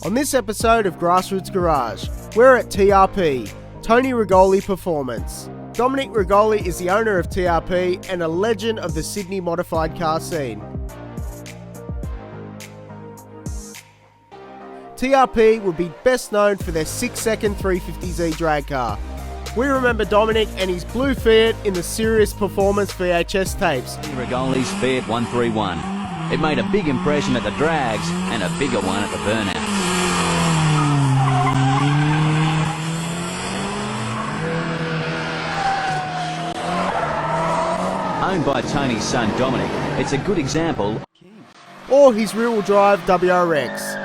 On this episode of Grassroots Garage, we're at TRP, Tony Rigoli Performance. Dominic Rigoli is the owner of TRP and a legend of the Sydney modified car scene. TRP would be best known for their 6-second 350Z drag car. We remember Dominic and his blue FIAT in the Serious Performance VHS tapes. Rigoli's FIAT 131. It made a big impression at the drags and a bigger one at the burnout. Owned by Tony's son Dominic, it's a good example. Or his rear-wheel drive WRX.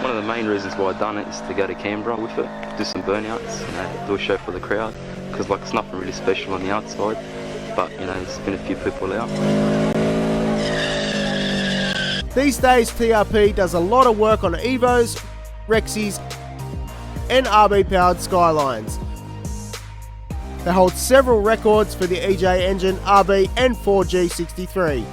One of the main reasons why I've done it is to go to Canberra with it, do some burnouts, do a show for the crowd, because it's nothing really special on the outside, but there's been a few people out. These days TRP does a lot of work on Evos, Rexys and RB powered skylines. They hold several records for the EJ engine, RB and 4G63.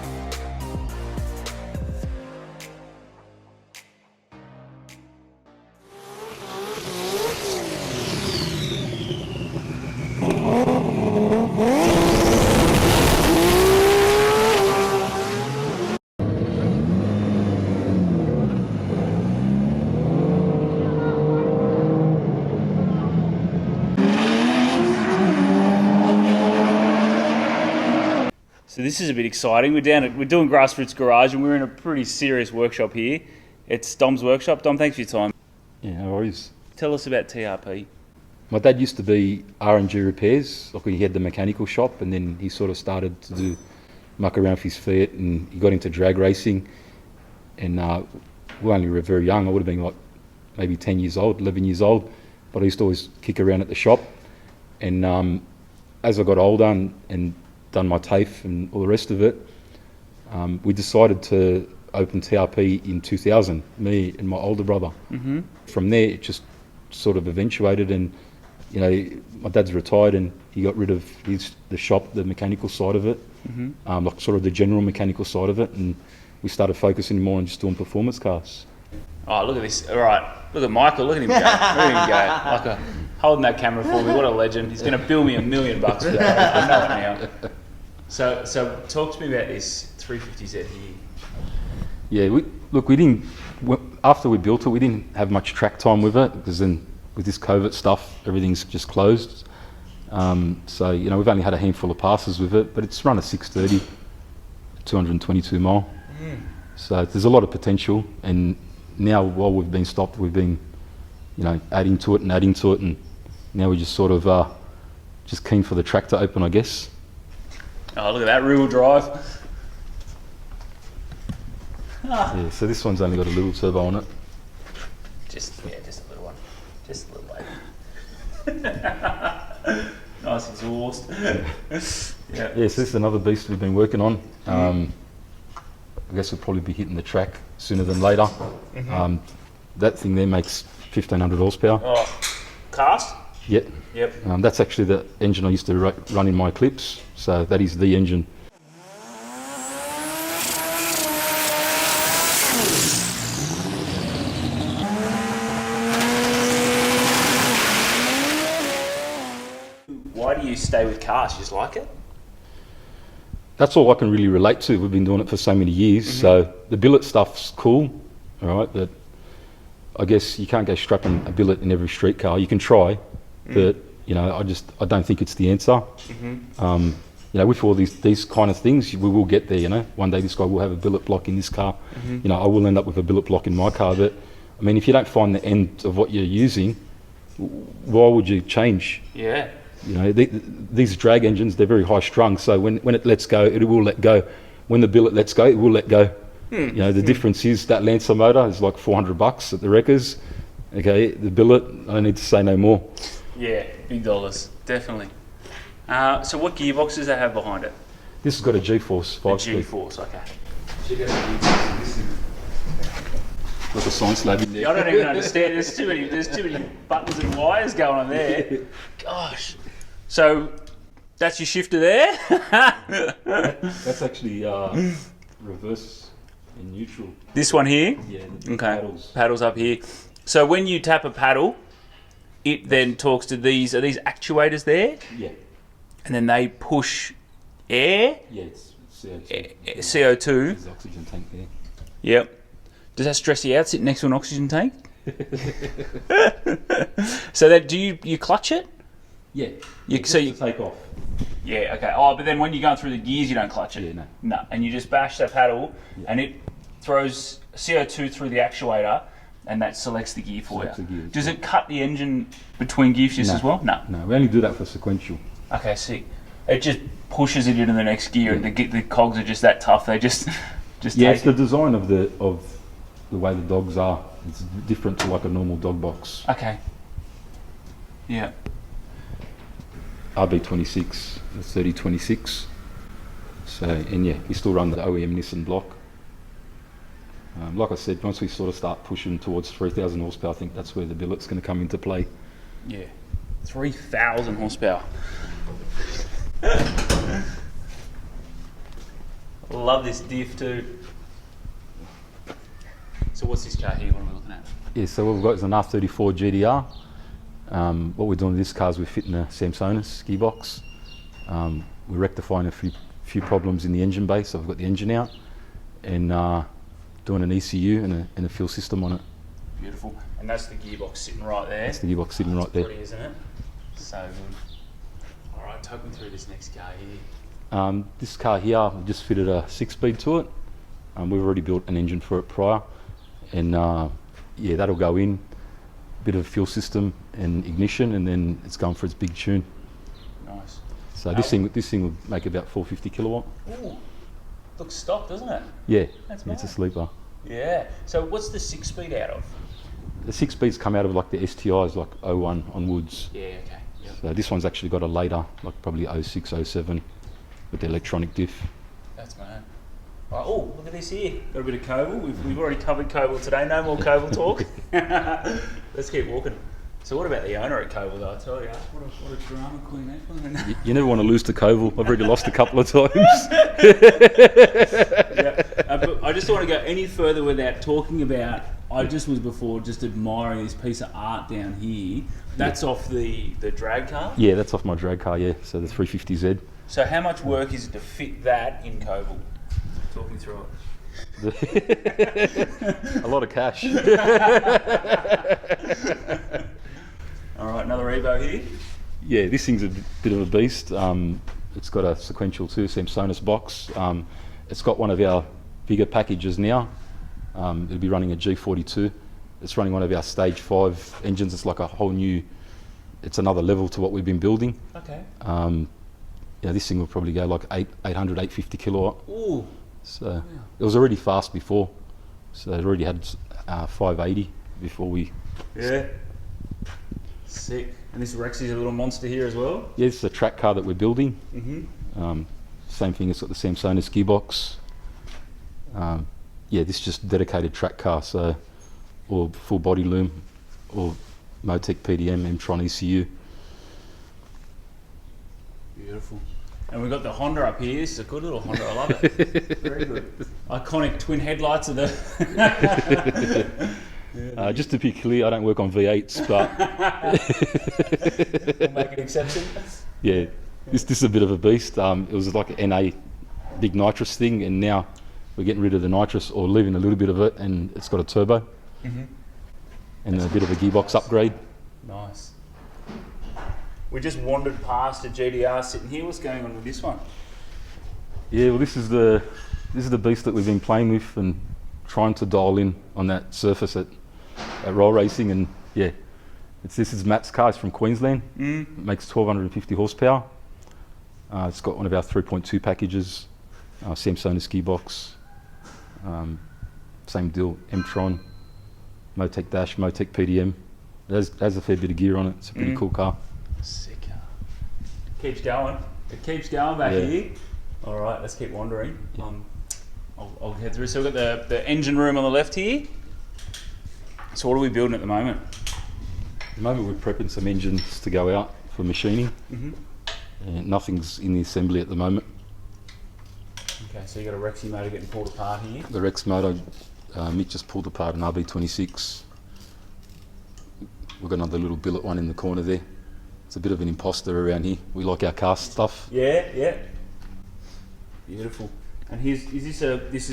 So this is a bit exciting. We're doing Grassroots Garage and we're in a pretty serious workshop here. It's Dom's workshop. Dom, thanks for your time. Yeah, no worries. Tell us about TRP. My dad used to be R&G repairs. He had the mechanical shop, and then he sort of started to muck around with his Fiat, and he got into drag racing. And we only were very young. I would have been maybe 10 years old, 11 years old. But I used to always kick around at the shop. And as I got older and done my TAFE and all the rest of it, we decided to open TRP in 2000, me and my older brother. Mm-hmm. From there, it just sort of eventuated, and my dad's retired and he got rid of the shop, the mechanical side of it, mm-hmm. Sort of the general mechanical side of it, and we started focusing more on just doing performance cars. Oh, look at this. All right. Look at Michael. Look at him go. Look at him go. Holding that camera for me. What a legend. He's going to bill me $1 million for that. I know it now. So talk to me about this 350Z here. Yeah, we didn't, after we built it, we didn't have much track time with it, because then with this COVID stuff, everything's just closed. So, we've only had a handful of passes with it, but it's run a 630, 222 mile. Mm. So there's a lot of potential, and now while we've been stopped, we've been, adding to it, and now we're just sort of just keen for the track to open, I guess. Oh, look at that rear-wheel drive. Yeah, so this one's only got a little turbo on it. Just a little one. Just a little lady. Nice exhaust. Yeah, so this is another beast we've been working on. I guess we'll probably be hitting the track sooner than later. Mm-hmm. That thing there makes 1,500 horsepower. Oh, cast? Yep. That's actually the engine I used to run in my Eclipse, so that is the engine. Why do you stay with cars? You just like it? That's all I can really relate to. We've been doing it for so many years, mm-hmm. So the billet stuff's cool, all right, but I guess you can't go strapping a billet in every street car. You can try, but I don't think it's the answer. Mm-hmm. With all these kind of things, we will get there. One day this guy will have a billet block in this car. Mm-hmm. I will end up with a billet block in my car. But I mean, if you don't find the end of what you're using, why would you change? Yeah. These drag engines, they're very high strung. So when it lets go, it will let go. When the billet lets go, it will let go. The difference is that Lancer motor is like $400 at the wreckers. Okay, the billet, I need to say no more. Yeah, big dollars, definitely. So what gearbox does that have behind it? This has got a G-Force 5-speed. G-Force, okay. Like a science lab in there. I don't even understand. There's too many buttons and wires going on there. Gosh. So that's your shifter there. That's actually reverse In neutral. This one here? Yeah. Okay. Paddles. Paddles up here. So when you tap a paddle, it then talks to these. Are these actuators there? Yeah. And then they push air, Yeah, it's CO2. CO2. There's the oxygen tank there. Yep. Does that stress you out sitting next to an oxygen tank? So that do you clutch it? Yeah. So you take off. Yeah, okay. Oh, but then when you're going through the gears, you don't clutch it. Yeah, no. No, and you just bash that paddle, and it throws CO2 through the actuator, and that selects the gear for Selects you. the gear, Does it cut the engine between gear shifts as well? No. No, we only do that for sequential. Okay, see. It just pushes it into the next gear, and the cogs are just that tough. They just Yeah, take it's the design of the way the dogs are. It's different to like a normal dog box. Okay. Yeah. RB26, the 3026. So, and yeah, we still run the OEM Nissan block. Like I said, once we sort of start pushing towards 3,000 horsepower, I think that's where the billet's going to come into play. Yeah. 3,000 horsepower. Love this diff too. So what's this car here? What are we looking at? Yeah, so what we've got is an R34 GDR. What we're doing with this car is we're fitting a Samsonus gearbox. We're rectifying a few problems in the engine bay, so we've got the engine out, and doing an ECU and a fuel system on it. Beautiful. And that's the gearbox sitting right there. That's the gearbox sitting right there. Pretty, isn't it? So good. Alright, talk me through this next car here. This car here, we just fitted a 6-speed to it. We've already built an engine for it prior, and yeah, that'll go in. Bit of a fuel system and ignition, and then it's going for its big tune. Nice. So this thing will make about 450 kilowatt. Ooh, looks stock, doesn't it? Yeah, That's it's a mad. sleeper. Yeah. So what's the 6-speed out of? The 6-speeds come out of like the STIs, like 01 onwards. Yeah. Okay. Yep. So this one's actually got a later, like probably 06, 07, with the electronic diff. That's mad. Right, oh, look at this here. Got a bit of Koval. We've already covered Koval today. No more Koval talk. Let's keep walking. So what about the owner at Koval though? I tell you, what a drama queen that one. You never want to lose to Koval. I've already lost a couple of times. Yeah. But I just don't want to go any further without talking about. I just was before just admiring this piece of art down here. That's off the drag car. Yeah, that's off my drag car. Yeah, so the 350Z. So how much work is it to fit that in Koval? Talk me through it. A lot of cash. All right, another Evo here. Yeah, this thing's a bit of a beast. It's got a sequential too, Samsonus box. It's got one of our bigger packages now. It'll be running a G42. It's running one of our stage 5 engines. It's like a whole new, it's another level to what we've been building. Okay. Yeah, this thing will probably go like 800, 850 kilowatt. Ooh. So it was already fast before. So it already had 580 before we. Yeah. Sick. And this Rexy's a little monster here as well. Yeah, it's a track car that we're building. Mm-hmm. Same thing, it's got the Samsonus gearbox. Yeah, this is just dedicated track car, so or full body loom, or Motec PDM, M-Tron ECU. Beautiful. And we've got the Honda up here. This is a good little Honda. I love it. Very good. Iconic twin headlights of the. Just to be clear, I don't work on V8s, but We'll make an exception. yeah, this is a bit of a beast. It was like an NA big nitrous thing, and now we're getting rid of the nitrous or leaving a little bit of it, and it's got a turbo and a bit of a gearbox upgrade. Nice. We just wandered past a GDR sitting here. What's going on with this one? Yeah, well, this is the beast that we've been playing with and trying to dial in on that surface at roll racing, and yeah, this is Matt's car. It's from Queensland. It makes 1250 horsepower. It's got one of our 3.2 packages, Samsonus gearbox, same deal, M-Tron, Motec dash, Motec PDM. It has a fair bit of gear on it. It's a pretty cool car. Sick car. Keeps going. It keeps going back Yeah. here. All right, let's keep wandering. I'll head through. So we've got the engine room on the left here. So what are we building at the moment? At the moment we're prepping some engines to go out for machining. And nothing's in the assembly at the moment. Okay, so you got a Rexy motor getting pulled apart here. The Rex motor, Mick just pulled apart an RB26. We've got another little billet one in the corner there. It's a bit of an imposter around here. We like our cast stuff. Yeah. Beautiful. And this is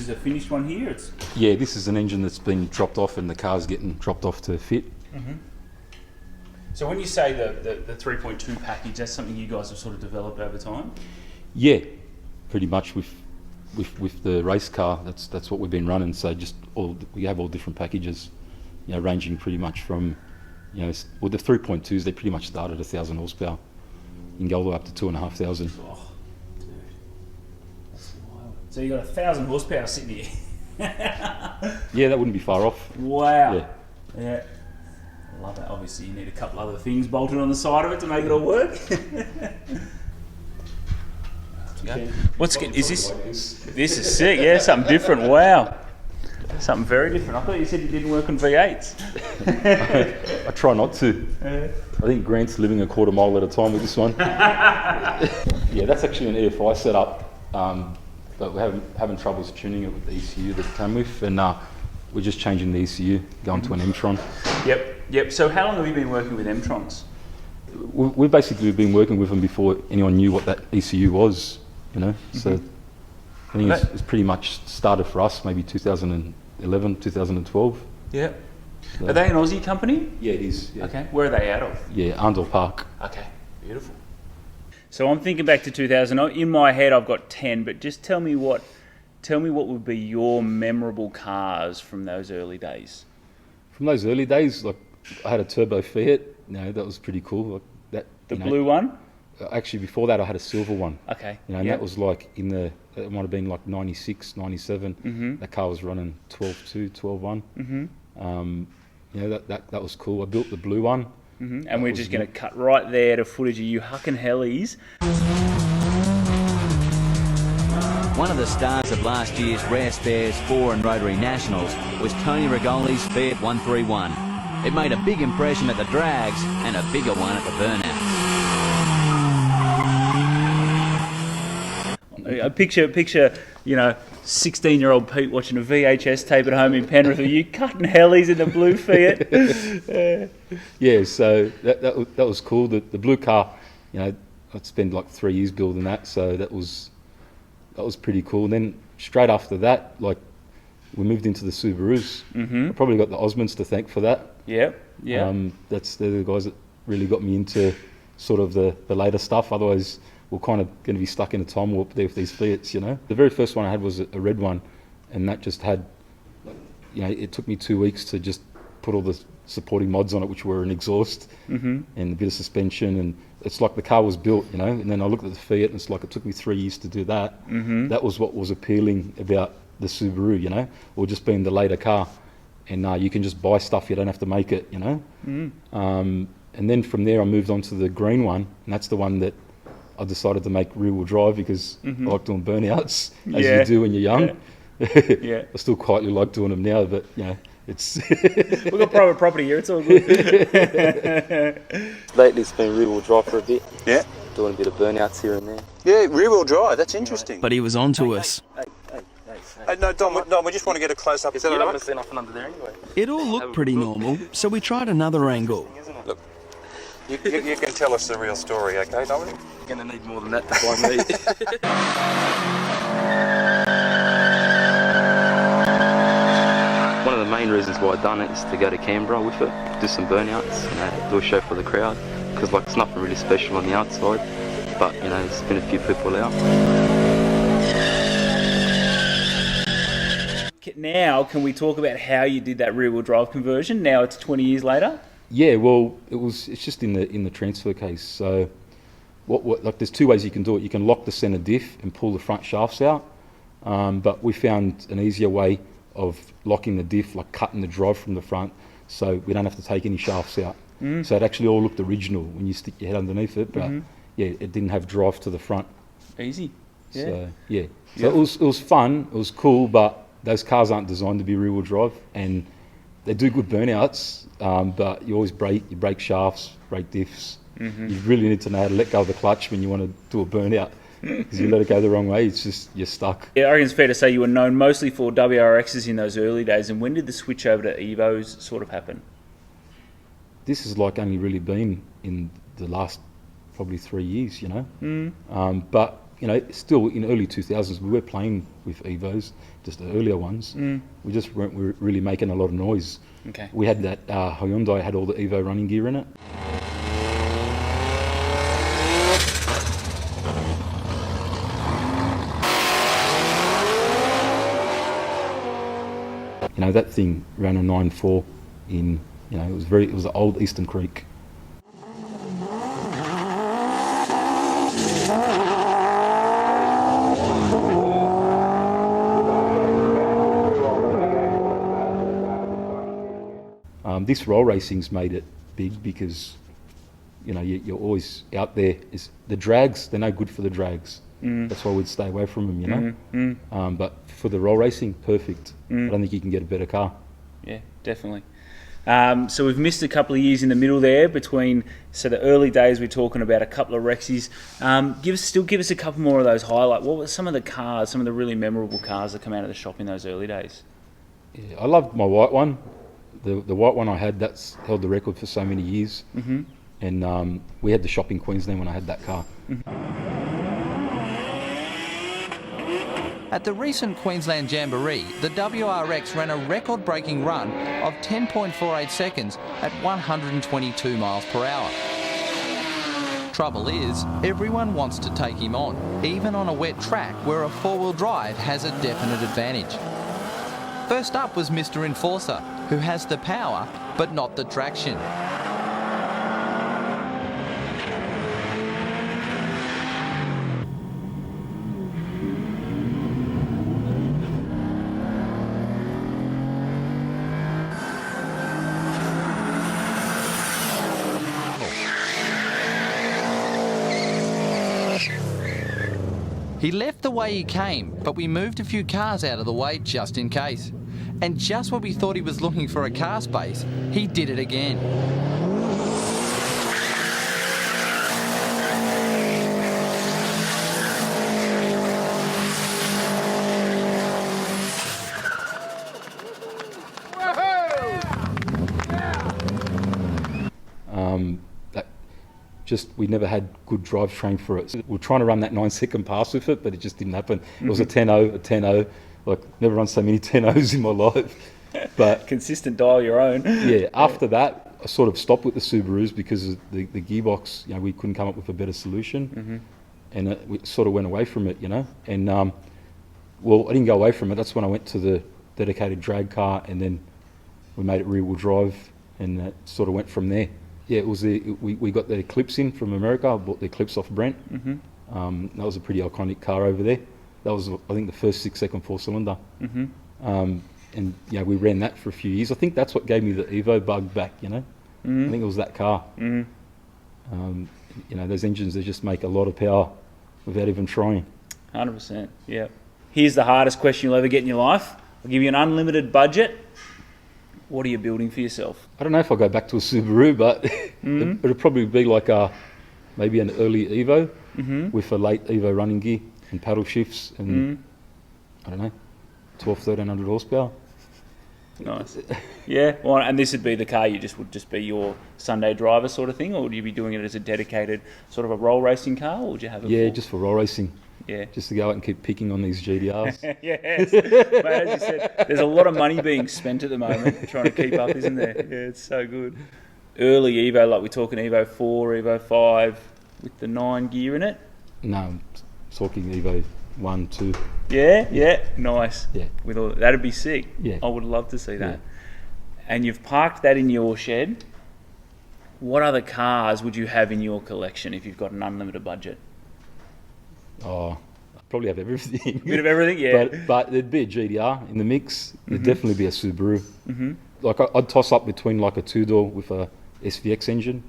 a finished one here? Yeah, this is an engine that's been dropped off and the car's getting dropped off to fit. So when you say the 3.2 package, that's something you guys have sort of developed over time? Yeah, pretty much with the race car, that's what we've been running. So we have all different packages, ranging pretty much from, with the 3.2s, they pretty much start at 1,000 horsepower. You can go all the way up to 2,500. Oh, dude, that's wild. So you got 1,000 horsepower sitting here. Yeah, that wouldn't be far off. Wow. Yeah. I love that. Obviously, you need a couple other things bolted on the side of it to make it all work. Is this? This is sick. Yeah, something different. Wow. Something very different. I thought you said you didn't work on V8s. I try not to. I think Grant's living a quarter mile at a time with this one. Yeah, that's actually an EFI setup, but we're having troubles tuning it with the ECU that it came with, and we're just changing the ECU, going to an M-Tron. Yep. So how long have you been working with M-Trons? We've basically been working with them before anyone knew what that ECU was, So I think it's pretty much started for us maybe 2011, 2012. Yeah. Are they an Aussie company? Yeah, it is. Yeah. Okay. Where are they out of? Yeah, Arndell Park. Okay. Beautiful. So I'm thinking back to 2000. In my head, I've got 10, but just tell me what would be your memorable cars from those early days. From those early days, like I had a turbo Fiat. That was pretty cool. Like the blue one. Actually, before that, I had a silver one. Okay. And that was like it might have been like 96, 97. That car was running 12.2, 12.1. That was cool. I built the blue one. And we're just going to cut right there to footage of you hucking hellies. One of the stars of last year's Rare Spares 4 and Rotary Nationals was Tony Rigoli's Fiat 131. It made a big impression at the drags and a bigger one at the burnouts. I picture, 16-year-old Pete watching a VHS tape at home in Penrith. Are you cutting hellies in the blue Fiat? Yeah, so that was cool. The blue car, I'd spent like 3 years building that, so that was pretty cool. And then straight after that, like we moved into the Subarus. I probably got the Osmonds to thank for that. Yeah. They're the guys that really got me into sort of the later stuff. Otherwise, we're kind of going to be stuck in a time warp there with these Fiats, The very first one I had was a red one, and that just had, it took me 2 weeks to just put all the supporting mods on it, which were an exhaust and a bit of suspension, and it's like the car was built, And then I looked at the Fiat, and it's like it took me 3 years to do that. That was what was appealing about the Subaru, or just being the later car, and you can just buy stuff, you don't have to make it, And then from there I moved on to the green one, and that's the one that I decided to make rear-wheel drive because I like doing burnouts, as you do when you're young. Yeah. I still quietly like doing them now, but it's... We've got private property here, it's all good. Lately it's been rear-wheel drive for a bit. Yeah. Doing a bit of burnouts here and there. Yeah, rear-wheel drive, that's interesting. But he was on to us. No, Dom, we just want to get a close-up. Is that You're all not right? going to see nothing under there anyway. It all looked pretty normal, so we tried another angle. Look, you can tell us the real story, okay, Dominic? You're going to need more than that to buy me. One of the main reasons why I done it is to go to Canberra with it, do some burnouts, do a show for the crowd, because it's nothing really special on the outside, but there's been a few people out. Now, can we talk about how you did that rear-wheel drive conversion? Now it's 20 years later. Yeah, well, it's just in the transfer case. So, there's two ways you can do it. You can lock the centre diff and pull the front shafts out, but we found an easier way of locking the diff, like cutting the drive from the front, so we don't have to take any shafts out. So it actually all looked original when you stick your head underneath it, but it didn't have drive to the front. Easy. Yeah. So so it was fun. It was cool, but those cars aren't designed to be rear-wheel drive, and they do good burnouts, but you always break shafts, break diffs. You really need to know how to let go of the clutch when you want to do a burnout. Because you let it go the wrong way, it's just, you're stuck. Yeah, I reckon it's fair to say you were known mostly for WRXs in those early days. And when did the switch over to Evos sort of happen? This has like only really been in the last probably 3 years, you know. But you know, still in early 2000s, we were playing with Evos, just the earlier ones. We just weren't really making a lot of noise. Okay. We had that Hyundai had all the Evo running gear in it. You know, that thing ran a 9.4 in, you know, it was the old Eastern Creek. This roll racing's made it big because, you know, you're always out there. The drags, they're no good for the drags. That's why we'd stay away from them, you know. But for the roll racing, perfect. I don't think you can get a better car. Yeah, definitely. So we've missed a couple of years in the middle there between, so the early days we're talking about a couple of Rexies. Give us a couple more of those highlights. What were some of the cars, some of the really memorable cars that come out of the shop in those early days? Yeah, I loved my white one. The white one I had, that's held the record for so many years. And we had the shop in Queensland when I had that car. At the recent Queensland Jamboree, the WRX ran a record-breaking run of 10.48 seconds at 122 miles per hour. Trouble is, everyone wants to take him on, even on a wet track where a four-wheel drive has a definite advantage. First up was Mr. Enforcer, who has the power, but not the traction. He left the way he came, but we moved a few cars out of the way just in case. And just when we thought he was looking for a car space, he did it again. We never had good drivetrain for it. So we were trying to run that 9-second pass with it, but it just didn't happen. It was a 10.0. Like, never run so many 10.0s in my life. But consistent dial your own. Yeah, after that, I sort of stopped with the Subarus because of the gearbox, you know, we couldn't come up with a better solution. And we sort of went away from it, you know. And, well, I didn't go away from it. That's when I went to the dedicated drag car, and then we made it rear-wheel drive, and it sort of went from there. Yeah, it was we got the Eclipse in from America. I bought the Eclipse off Brent. That was a pretty iconic car over there. That was, I think, the first 6-second 4-cylinder. And you know, we ran that for a few years. I think that's what gave me the Evo bug back. You know, I think it was that car. You know, those engines, they just make a lot of power without even trying. 100%. Yeah. Here's the hardest question you'll ever get in your life. I'll give you an unlimited budget. What are you building for yourself? I don't know if I'll go back to a Subaru, but it'll probably be like maybe an early Evo with a late Evo running gear and paddle shifts and I don't know, 1,200-1,300 horsepower. Nice. Yeah. Well, and this would be the car would just be your Sunday driver sort of thing, or would you be doing it as a dedicated sort of a roll racing car, or would you have it? Yeah, just for roll racing. Yeah. Just to go out and keep picking on these GDRs. Yes. Mate, as you said, there's a lot of money being spent at the moment trying to keep up, isn't there? Yeah, it's so good. Early Evo, like we're talking Evo 4, Evo 5, with the 9 gear in it? No, I'm talking Evo 1, 2. Yeah, nice. Yeah. With all that'd be sick. Yeah. I would love to see that. Yeah. And you've parked that in your shed. What other cars would you have in your collection if you've got an unlimited budget? Oh, I'd probably have everything. A bit of everything, yeah. But there'd be a GDR in the mix. There'd definitely be a Subaru. Like I'd toss up between like a 2-door with a SVX engine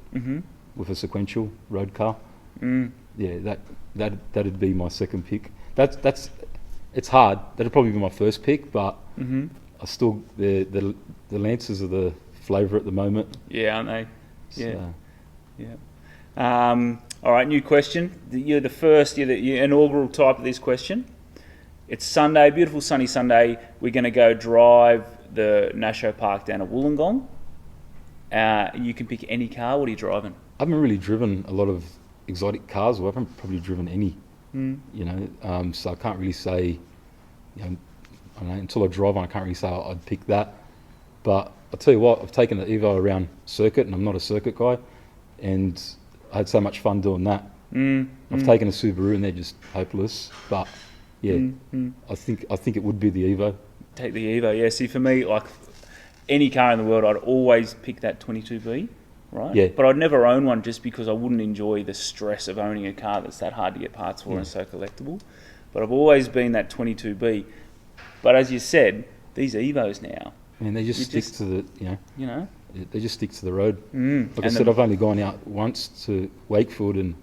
with a sequential road car. Yeah, that'd be my second pick. It's hard. That'd probably be my first pick, but I still the Lancers are the flavour at the moment. Yeah, aren't they? Yeah. So. Yeah. All right, new question. You're the inaugural type of this question. It's Sunday, beautiful sunny Sunday. We're going to go drive the National Park down to Wollongong. You can pick any car. What are you driving? I haven't really driven a lot of exotic cars, or I haven't probably driven any. So I can't really say, I don't know, until I drive one, I can't really say I'd pick that. But I'll tell you what, I've taken the Evo around circuit, and I'm not a circuit guy, and I had so much fun doing that. I've taken a Subaru, and they're just hopeless. But yeah, I think it would be the Evo. Take the Evo, yeah. See, for me, like any car in the world, I'd always pick that 22B, right? Yeah. But I'd never own one just because I wouldn't enjoy the stress of owning a car that's that hard to get parts for and so collectible. But I've always been that 22B. But as you said, these Evos now, And they just stick to the, you know, they just stick to the road. Like I And said, I've only gone out once to Wakefield, and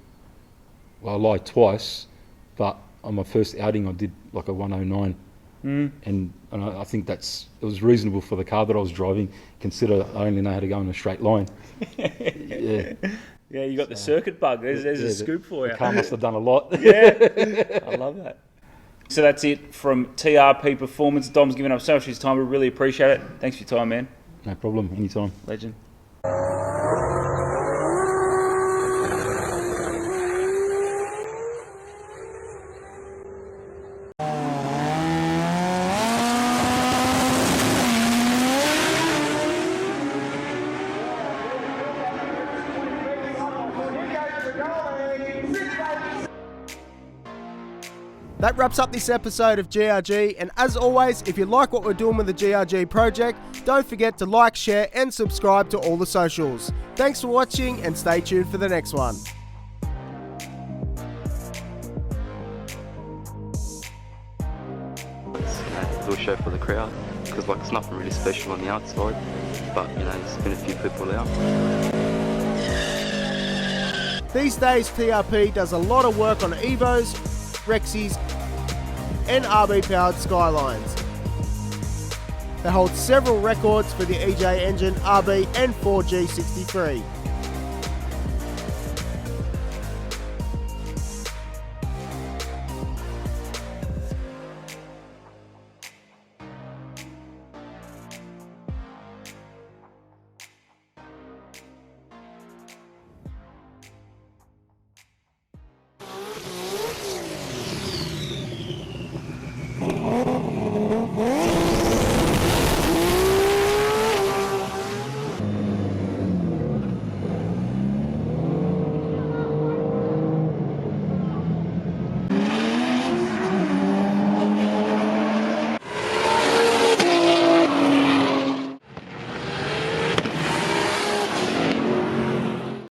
well, I lied twice, but on my first outing I did like a 109, and I think it was reasonable for the car that I was driving, consider I only know how to go in a straight line. Yeah. Yeah, you got the circuit bug. There's a scoop for you. The car must have done a lot. Yeah, I love that. So that's it from TRP Performance. Dom's given up so much of his time. We really appreciate it. Thanks for your time, man. No problem, anytime. Legend. That wraps up this episode of GRG, and as always, if you like what we're doing with the GRG project, don't forget to like, share and subscribe to all the socials. Thanks for watching, and stay tuned for the next one. A little show for the crowd, because like it's nothing really special on the outside, but there's been a few people out. These days, TRP does a lot of work on Evos, Rexies and RB-powered skylines. They hold several records for the EJ engine, RB and 4G63.